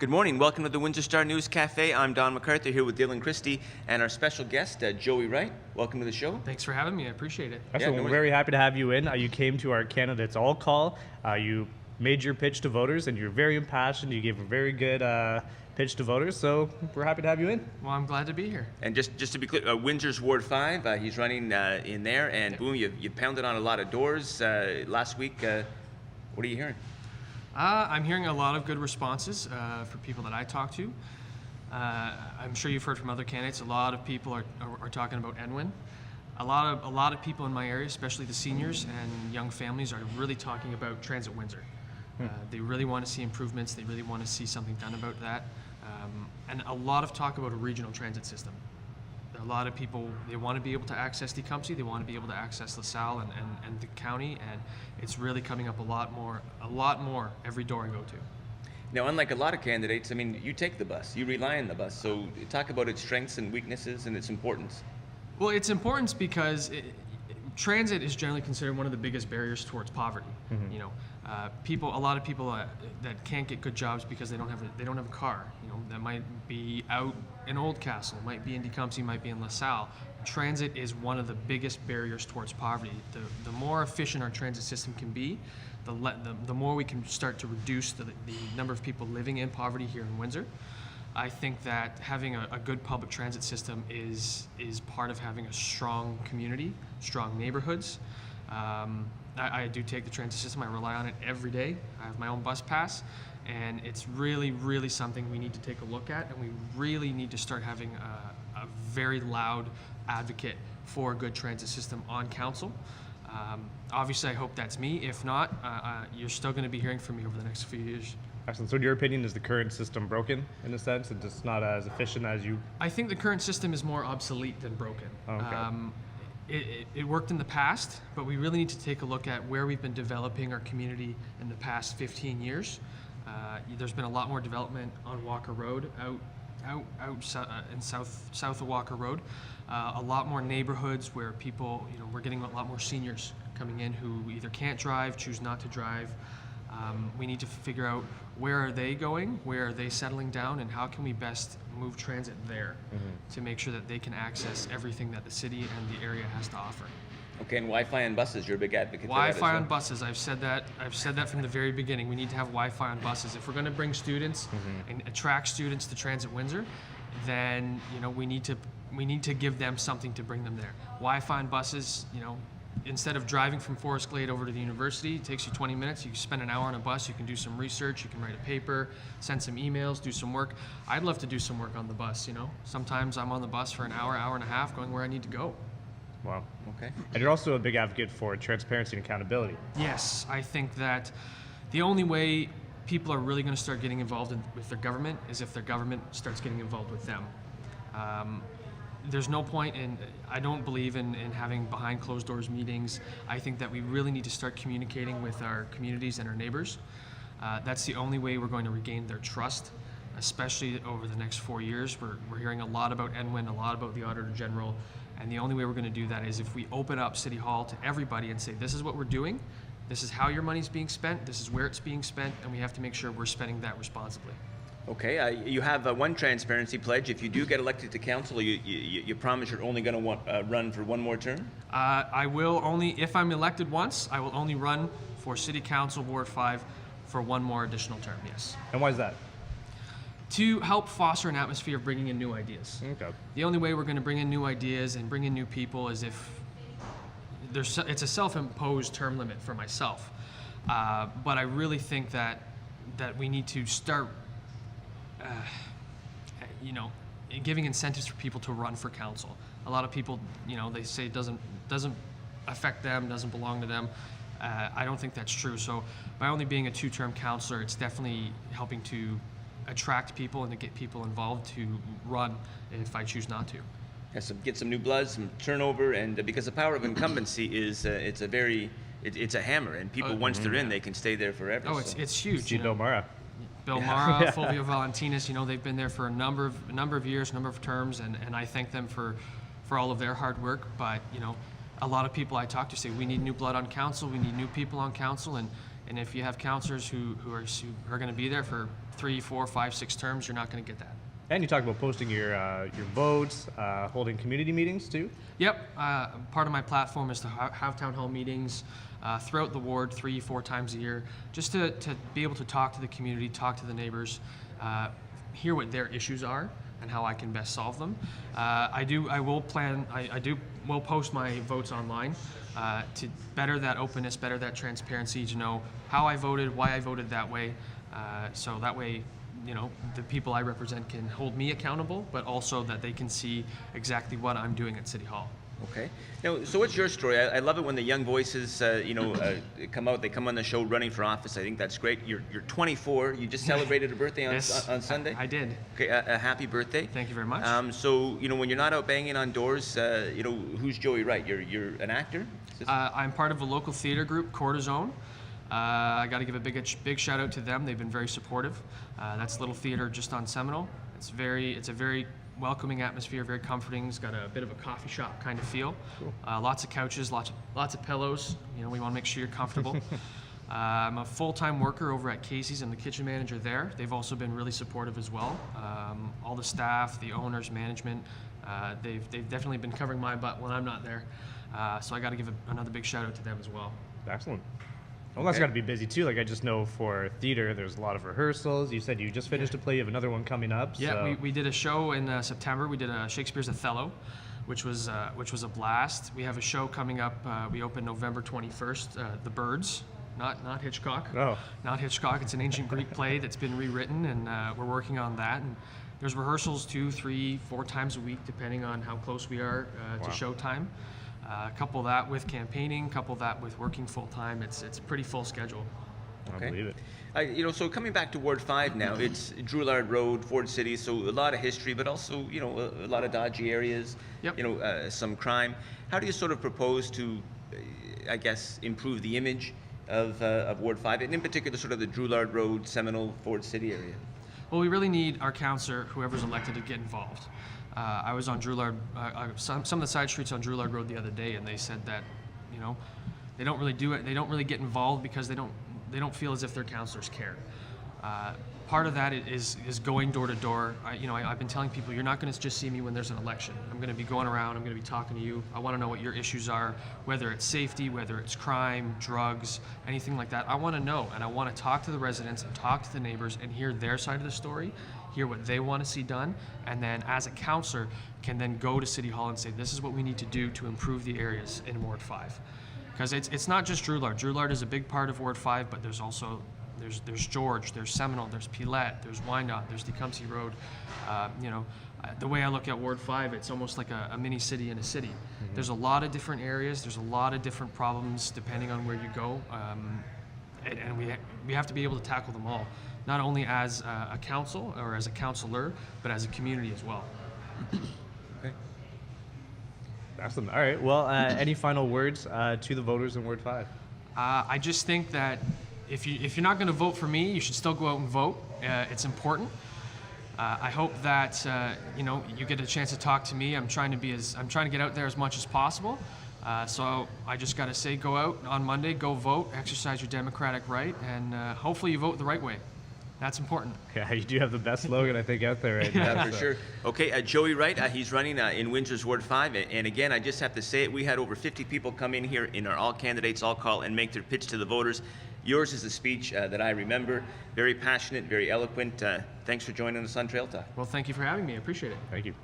Good morning. Welcome to the Windsor Star News Cafe. I'm Don McArthur here with Dylan Kristy and our special guest, Joey Wright. Welcome to the show. Thanks for having me. I appreciate it. Excellent. Yeah, We're very happy to have you in. You came to our Candidates All Call. You made your pitch to voters, and you're very impassioned. You gave a very good pitch to voters, so we're happy to have you in. Well, I'm glad to be here. And just to be clear, Windsor's Ward 5, he's running in there, and boom, you pounded on a lot of doors last week. What are you hearing? I'm hearing a lot of good responses for people that I talk to. I'm sure you've heard from other candidates. A lot of people are talking about NWIN. A lot of people in my area, especially the seniors and young families, are really talking about Transit Windsor. They really want to see improvements. They really want to see something done about that. And a lot of talk about a regional transit system. A lot of people, they want to be able to access Tecumseh, they want to be able to access LaSalle and the county, and it's really coming up a lot more every door I go to. Now, unlike a lot of candidates, I mean, you take the bus, you rely on the bus, so talk about its strengths and weaknesses and its importance. Well, its importance because transit is generally considered one of the biggest barriers towards poverty. You know, a lot of people that can't get good jobs because they don't have a car. You know, that might be out in Oldcastle, might be in Tecumseh, might be in LaSalle. Transit is one of the biggest barriers towards poverty. The more efficient our transit system can be, the more we can start to reduce the number of people living in poverty here in Windsor. I think that having a good public transit system is part of having a strong community, strong neighborhoods. I do take the transit system. I rely on it every day. I have my own bus pass, and it's really, really something we need to take a look at, and we really need to start having a very loud advocate for a good transit system on council. Obviously, I hope that's me. If not, you're still going to be hearing from me over the next few years. Excellent. So in your opinion, is the current system broken in a sense and just not as efficient as you? I think the current system is more obsolete than broken. Okay. It worked in the past, but we really need to take a look at where we've been developing our community in the past 15 years. There's been a lot more development on Walker Road, in south of Walker Road. A lot more neighborhoods where people, you know, we're getting a lot more seniors coming in who either can't drive, choose not to drive. We need to figure out where are they going, where are they settling down, and how can we best move transit there to make sure that they can access everything that the city and the area has to offer. Okay, and Wi-Fi on buses, you're a big advocate for that as Wi-Fi well. on buses, I've said that from the very beginning. We need to have Wi-Fi on buses. If we're going to bring students and attract students to Transit Windsor, then, you know, we need to give them something to bring them there. Wi-Fi on buses, you know, instead of driving from Forest Glade over to the university, it takes you 20 minutes. You can spend an hour on a bus. You can do some research. You can write a paper, send some emails, do some work. I'd love to do some work on the bus, you know. Sometimes I'm on the bus for an hour, hour and a half going where I need to go. Wow. Okay. And you're also a big advocate for transparency and accountability. Yes, I think that the only way people are really going to start getting involved with their government is if their government starts getting involved with them. There's no point in, I don't believe in having behind closed doors meetings. I think that we really need to start communicating with our communities and our neighbors. That's the only way we're going to regain their trust, especially over the next 4 years. We're hearing a lot about NWIN, a lot about the Auditor General, and the only way we're going to do that is if we open up City Hall to everybody and say, this is what we're doing, this is how your money's being spent, this is where it's being spent, and we have to make sure we're spending that responsibly. Okay, you have one transparency pledge. If you do get elected to council, you promise you're only going to run for one more term? I will only, if I'm elected once, I will only run for City Council Ward 5 for one more additional term, yes. And why is that? To help foster an atmosphere of bringing in new ideas. Okay. The only way we're going to bring in new ideas and bring in new people is if it's a self-imposed term limit for myself. But I really think that we need to start you know, giving incentives for people to run for council. A lot of people, you know, they say it doesn't affect them, doesn't belong to them. I don't think that's true. So by only being a 2-term councillor, it's definitely helping to attract people and to get people involved to run if I choose not to. Yes, get some new blood, some turnover, and because the power of incumbency is it's a hammer, and people once they're in, they can stay there forever. Oh, it's huge. See Bill Mara. Bill Mara, Fulvio Valentinis, you know, they've been there for a number of years, number of terms, and I thank them for all of their hard work. But, you know, a lot of people I talk to say we need new blood on council, we need new people on council, and And if you have councillors who are going to be there for 3, 4, 5, 6 terms, you're not going to get that. And you talked about posting your votes, holding community meetings too. Yep. Part of my platform is to have town hall meetings throughout the ward 3, 4 times a year, just to be able to talk to the community, talk to the neighbors, hear what their issues are and how I can best solve them. I will post my votes online to better that openness, better that transparency, to know how I voted, why I voted that way, so that way, you know, the people I represent can hold me accountable, but also that they can see exactly what I'm doing at City Hall. Okay. Now, so what's your story? I love it when the young voices, come out. They come on the show running for office. I think that's great. You're 24. You just celebrated a birthday on, Yes, on Sunday. I did. Okay, a happy birthday. Thank you very much. So when you're not out banging on doors, who's Joey Wright? You're an actor. I'm part of a local theater group, Cortisone. I got to give a big shout out to them. They've been very supportive. That's a little theater just on Seminole. It's a very welcoming atmosphere, very comforting. It's got a bit of a coffee shop kind of feel. Cool. Lots of couches, lots of pillows. You know, we want to make sure you're comfortable. I'm a full-time worker over at Casey's. I'm the kitchen manager there. They've also been really supportive as well. All the staff, the owners, management, they've definitely been covering my butt when I'm not there. So I got to give another big shout out to them as well. Excellent. Well, that's got to be busy too. Like, I just know for theater, there's a lot of rehearsals. You said you just finished a play. You have another one coming up. Yeah, so. we did a show in September. We did Shakespeare's Othello, which was a blast. We have a show coming up. We open November 21st. The Birds, not Hitchcock. Oh. Not Hitchcock. It's an ancient Greek play that's been rewritten, and we're working on that. And there's rehearsals 2, 3, 4 times a week, depending on how close we are to showtime. Couple that with campaigning, couple that with working full time. It's a pretty full schedule. I believe it. So coming back to Ward 5 now, it's Drouillard Road, Ford City, so a lot of history, but also, a lot of dodgy areas, Yep. some crime. How do you sort of propose to, I guess, improve the image of Ward 5, and in particular sort of the Drouillard Road, Seminole, Ford City area? Well, we really need our councillor, whoever's elected, to get involved. I was on Drouillard, some of the side streets on Drouillard Road the other day, and they said that, they don't really do it. They don't really get involved because they don't feel as if their councillors care. Part of that is going door to door. I've been telling people, you're not going to just see me when there's an election. I'm going to be going around. I'm going to be talking to you. I want to know what your issues are, whether it's safety, whether it's crime, drugs, anything like that. I want to know, and I want to talk to the residents and talk to the neighbors and hear their side of the story, hear what they want to see done, and then as a councillor can then go to City Hall and say, this is what we need to do to improve the areas in Ward 5. Because it's not just Drouillard. Drouillard is a big part of Ward 5, but there's also there's George, there's Seminole, there's Pilette, there's Wyandotte, there's Tecumseh Road. The way I look at Ward 5, it's almost like a mini city in a city. Mm-hmm. There's a lot of different areas. There's a lot of different problems depending on where you go, and we have to be able to tackle them all, not only as a council or as a councillor, but as a community as well. Okay. Awesome. All right. Well, any final words to the voters in Ward 5? I just think that if you're not going to vote for me, you should still go out and vote. It's important. I hope that you get a chance to talk to me. I'm trying to get out there as much as possible. So I just got to say, go out on Monday, go vote, exercise your democratic right, and hopefully you vote the right way. That's important. Yeah, you do have the best slogan, I think, out there right now. Yeah, for sure. Okay, Joey Wright, he's running in Windsor's Ward 5. And again, I just have to say it, we had over 50 people come in here in our all candidates, all call, and make their pitch to the voters. Yours is a speech that I remember. Very passionate, very eloquent. Thanks for joining us on Trail Talk. Well, thank you for having me. I appreciate it. Thank you.